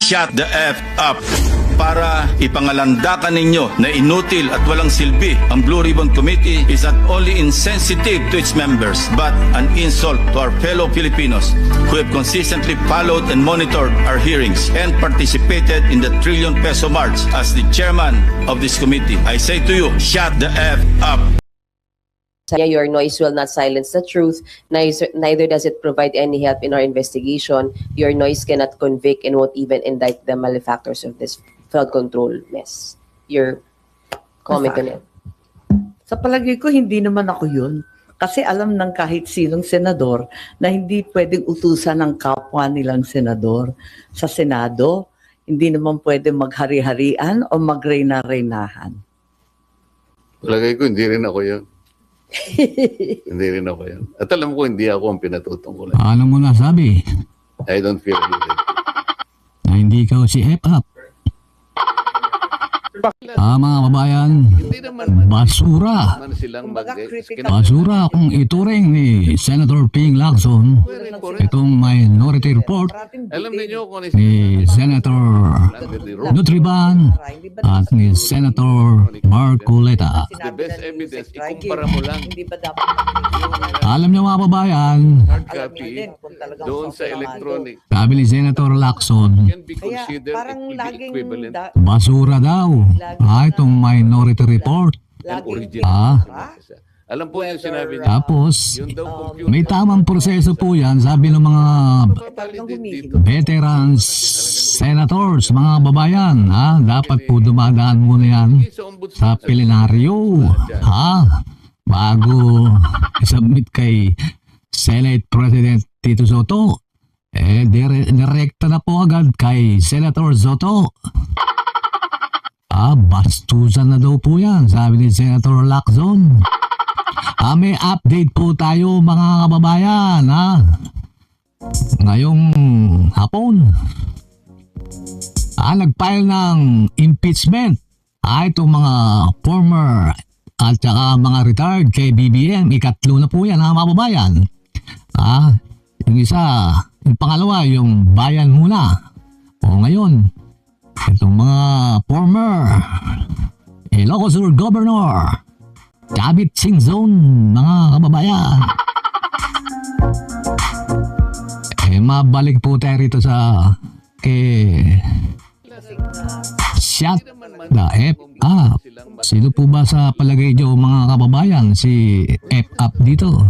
Shut the F up para ipangalandakan ninyo na inutil at walang silbi ang Blue Ribbon Committee is not only insensitive to its members but an insult to our fellow Filipinos who have consistently followed and monitored our hearings and participated in the trillion peso march. As the chairman of this committee, I say to you, shut the F up. Your noise will not silence the truth, neither does it provide any help in our investigation. Your noise cannot convict and won't even indict the malefactors of this flood control mess. Your comment on it. Sa palagay ko, hindi naman ako yun. Kasi alam ng kahit sinong senador na hindi pwedeng utusan ng kapwa nilang senador sa Senado. Hindi naman pwedeng maghari-harian o magreyna-reynahan. Palagay ko, hindi rin ako yun. Hindi rin ako yan. At alam ko, hindi ako ang pinatutungkulan. Alam mo na sabi I don't feel anything. na hindi ikaw si F-Up. Mga kababayan, Hindi naman basura. man silang Basura kung ituring ni Senator Ping Lacson itong minority report Alam niyo kung ano ni Senator Nutriban at ni Senator Marcoleta. the best evidence, ikumpara mo lang Hindi ba dapat Alam niyo mga kababayan, hard copy doon sa electronic sabi ni Senator Lacson, can be Kaya considered parang to be laging equivalent basura daw. Itong minority report. and laging original. Alam po yung sinabi niya. Tapos, Yun daw computer. may tamang proseso po yan, sabi ng mga Validate dito. veterans senators, mga babayan, dapat po dumadaan muna yan Sa ombudsman. sa plenaryo, bago isubmit kay Senate President Tito Soto. Direkta na po agad kay Senator Soto. Bastusan na daw po yan, sabi ni Senator Lacson. May update po tayo mga kababayan, ngayong hapon. Nag-file ng impeachment itong mga former at saka mga retired kay BBM. Ikatlo na po yan mga kababayan. Yung isa, yung pangalawa, yung bayan muna. Ngayon, itong mga former Ilocos Sur Governor David Singzon, mga kababayan. Mabalik po tayo rito sa shut the F up. Sino po ba sa palagay nyo mga kababayan si F up dito?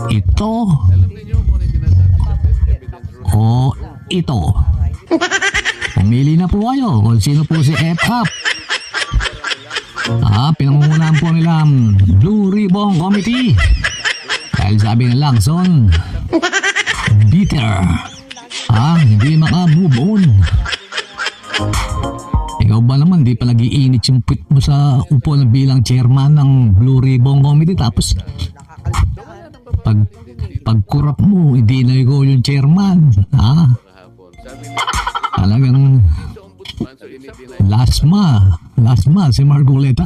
Ito o ito? Pumili na po kayo kung sino po si F-Up. Pinangungunahan po nila ang Blue Ribbon Committee. Dahil sabi ng Lacson, bitter. Hindi maka-move on. Ikaw ba naman, di pa nag-iinit yung pit mo sa upo na bilang chairman ng Blue Ribbon Committee. Tapos, pag-kurap mo, hindi na ikaw yung chairman. Talagang lasma si Marcoleta.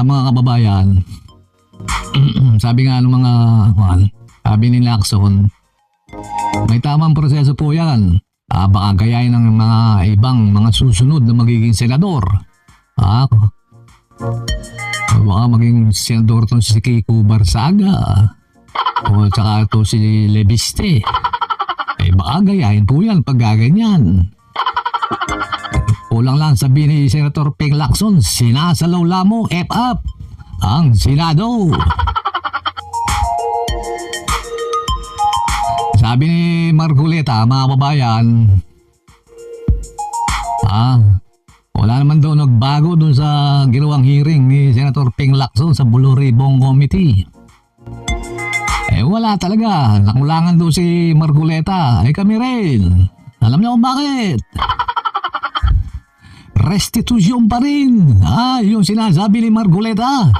Mga kababayan, sabi nga ng sabi ni Lacson, may tamang proseso po yan. Baka gayahin ng mga ibang mga susunod na magiging senador. Baka maging senador to si Kiko Barsaga o tsaka to si Lebiste. Baka gayahin po yan pag gaganyan. Kulang lang sabihin ni Senator Ping Lacson, sinasalaw mo F-Up ang Senado. Sabi ni Marcoleta, mga babayan, wala naman daw nagbago dun sa ginawang hearing ni Senator Ping Lacson sa Blue Ribbon Committee. Wala talaga. Nakulangan daw si Marcoleta. Kami rin. Alam niyo kung bakit? Restitution pa rin. Yung sinasabi ni Marcoleta.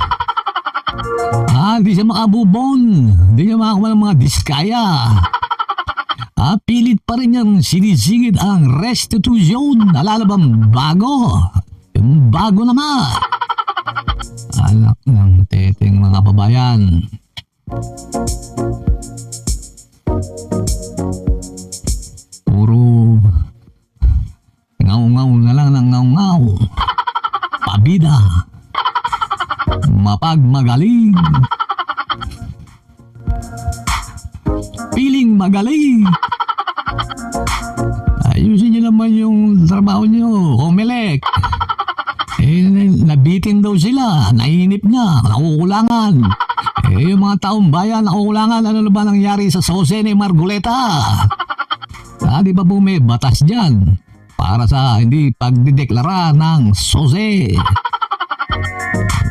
Hindi siya makabubon. Hindi siya makakuha ng mga diskaya. Pilit pa rin niyang sinisigit ang restitution. Alala bang bago? Yung bago naman. Anak ng teteng mga kababayan. mapagmagaling. Piling magaling. Ayusin nyo naman yung trabaho nyo, Comelec. Nabitin daw sila, nainip na, nakukulangan. Yung mga taong bayan, nakukulangan, ano na ba nangyari sa Sose ni Margoleta? Di ba po may batas dyan para sa hindi pagdideklara ng Sose?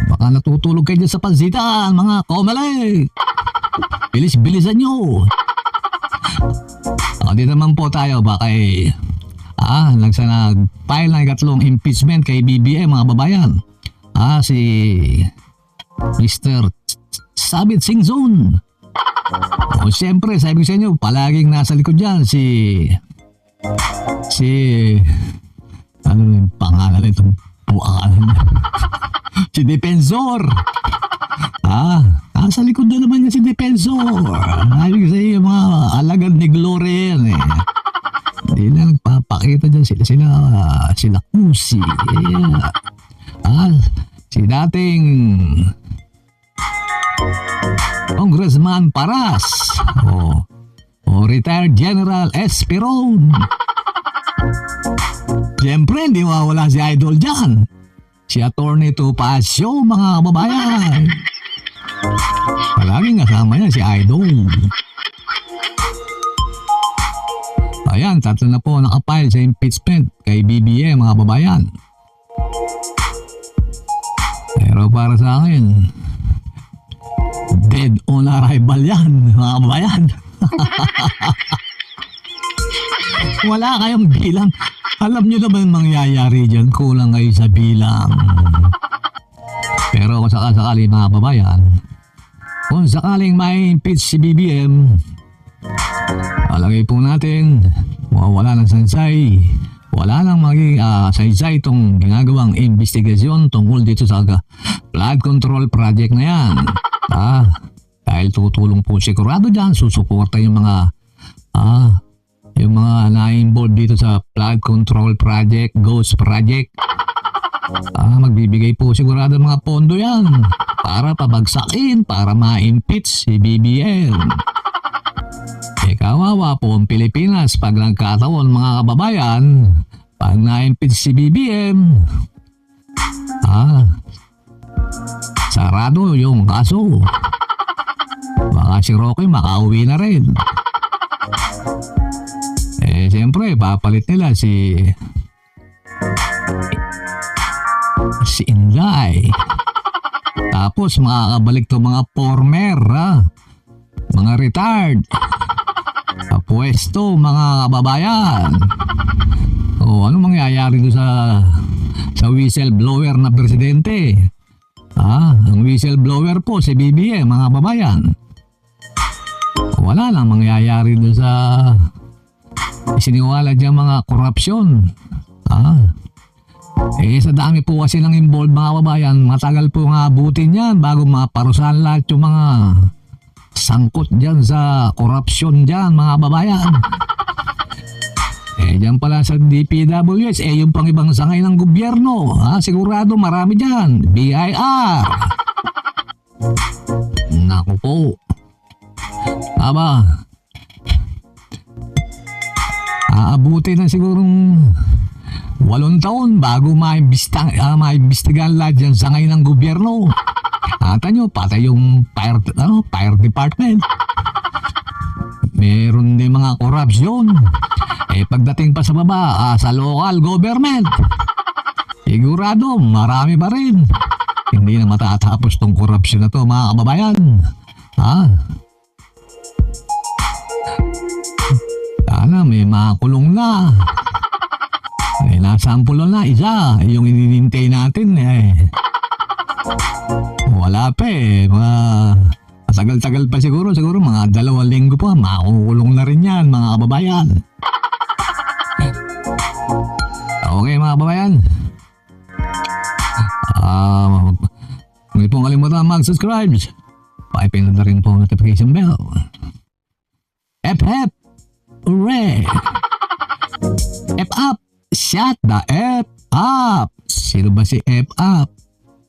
Baka natutulog kayo dyan sa pansitan, mga Comelec. Bilis-bilisan nyo. Di naman po tayo baka nag-file ng ikatlong impeachment kay BBM, mga babayan. Si Mr. Sabit Singzon. Siyempre, sabi ko sa inyo, palaging nasa likod dyan ano yung pangalan itong buwangan niya? Si Defensor. Nasa likod na naman niya si Defensor. Sabi ko sa iyo, mga alagad ni Gloria yan eh. Hindi na nagpapakita dyan sila Kusi. Si dating Congressman Paras. Retired General Esperon. Siyempre, hindi mawala si Idol dyan. Si Atty. Topacio, mga kababayan. Palaging kasama niya si Idol. Ayan, 3 na po nakapile sa impeachment kay BBM, mga babayan. Pero para sa akin, dead on arrival yan, mga babayan. Wala kayong bilang. Alam nyo naman mangyayari dyan, kulang kayo sa bilang. Pero kung sakali mga babayan, kung sakaling may impeach si BBM, alagay po natin, wala ng saysay, wala nang maging saysay itong ginagawang investigasyon tungkol dito sa flood control project na yan. Dahil tutulong po sigurado dyan, susuporta yung mga na-involved dito sa flood control project, ghost project. Magbibigay po sigurado mga pondo yan para pabagsakin, para ma-impeach si BBM. Kawawa po ang Pilipinas pag nagkataon, mga kababayan, pag na-impeach si BBM, sarado yung kaso. Baka si Roque makauwi na rin. Siyempre, papalit nila si Inday. Tapos makakabalik to mga former, mga retired sa pwesto, mga kababayan. Ano mangyayari doon sa whistleblower na presidente? Ang whistleblower po si BBM, mga kababayan. Wala lang mangyayari doon sa isiniwala dyan mga korupsyon. Sa dami po kasi ng involved, mga kababayan, matagal po nga abutin yan bago maparusahan lahat yung mga sangkot dyan sa korupsyon dyan, mga kababayan. Dyan pala sa DPWS, yung pang ibang sangay ng gobyerno, sigurado marami dyan. BIR. Naku po. Aabutin na sigurong 8 taon bago maimbestigahan lahat dyan sangay ng gobyerno. Nyo, patay yung fire department. Meron din mga korupsyon. Pagdating pa sa baba, sa local government, sigurado marami pa rin. Hindi na matatapos tong korupsyon na to, mga kababayan. Sana may makulong na. Nasampulo na isa, yung inintay natin wala pa matagal-tagal pa siguro mga 2 linggo pa, makukulong na rin yan, mga kababayan. Okay, mga kababayan, hindi pong kalimutan mag-subscribe, pakipindot na rin po ang notification bell. F-F, hooray! F-Up, shut the F up. Sino ba si F-Up?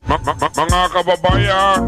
Mga kababayan,